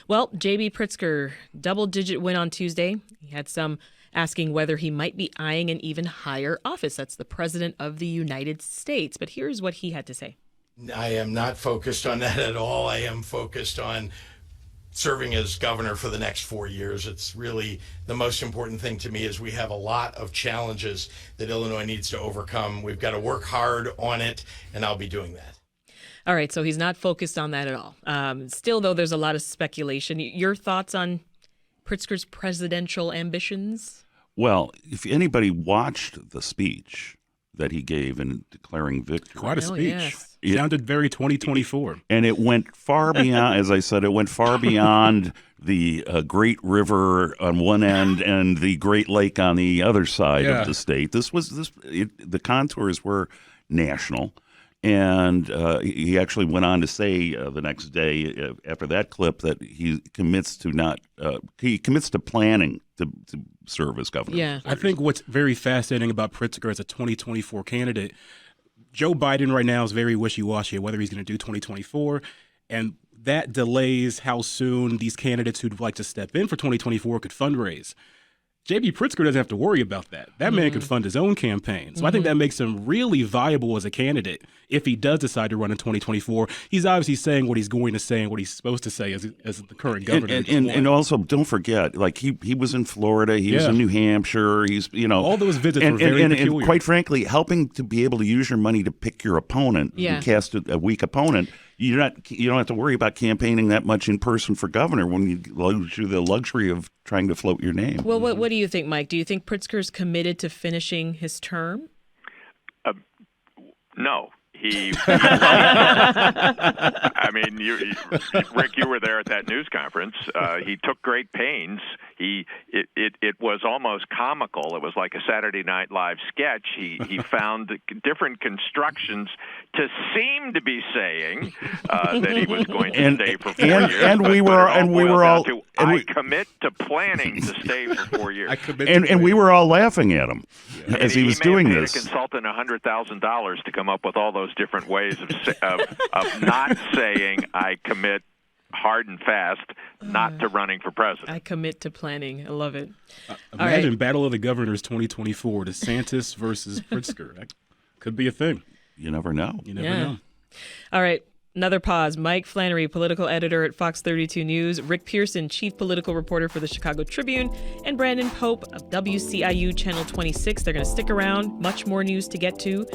Well, J.B. Pritzker, double-digit win on Tuesday. He had some asking whether he might be eyeing an even higher office. That's the President of the United States. But here's what he had to say. I am not focused on that at all. I am focused on serving as governor for the next 4 years. It's really the most important thing to me is we have a lot of challenges that Illinois needs to overcome. We've got to work hard on it, and I'll be doing that. All right, so he's not focused on that at all. Still, though, there's a lot of speculation. Your thoughts on Pritzker's presidential ambitions? Well, if anybody watched the speech that he gave in declaring victory. Quite a speech. Yes. It sounded very 2024. And it went far beyond, as I said, it went far beyond the Great River on one end and the Great Lake on the other side of the state. The contours were national. And he actually went on to say the next day after that clip that he commits to planning to serve as governor. Yeah. I think what's very fascinating about Pritzker as a 2024 candidate, Joe Biden right now is very wishy-washy whether he's going to do 2024, and that delays how soon these candidates who'd like to step in for 2024 could fundraise. J.B. Pritzker doesn't have to worry about that. That man could fund his own campaign. So I think that makes him really viable as a candidate if he does decide to run in 2024. He's obviously saying what he's going to say and what he's supposed to say as the current governor. And also, don't forget, like he was in Florida, he was in New Hampshire. He's all those visits were very peculiar. And quite frankly, helping to be able to use your money to pick your opponent and cast a weak opponent. You don't have to worry about campaigning that much in person for governor when you lose the luxury of trying to float your name. Well, what do you think, Mike? Do you think Pritzker's committed to finishing his term? No. I mean, Rick, you were there at that news conference. He took great pains. It was almost comical. It was like a Saturday Night Live sketch. He found different constructions to seem to be saying that he was going to stay for 4 years. I commit to planning to stay for 4 years. And we were all laughing at him as he was doing this. He may have paid a consultant $100,000 to come up with all those different ways of not saying I commit hard and fast not to running for president. I commit to planning. I love it. Imagine Battle of the Governors 2024, DeSantis versus Pritzker. That could be a thing. You never know. You never know. All right. Another pause. Mike Flannery, political editor at Fox 32 News, Rick Pearson, chief political reporter for the Chicago Tribune, and Brandon Pope of WCIU Channel 26. They're going to stick around. Much more news to get to.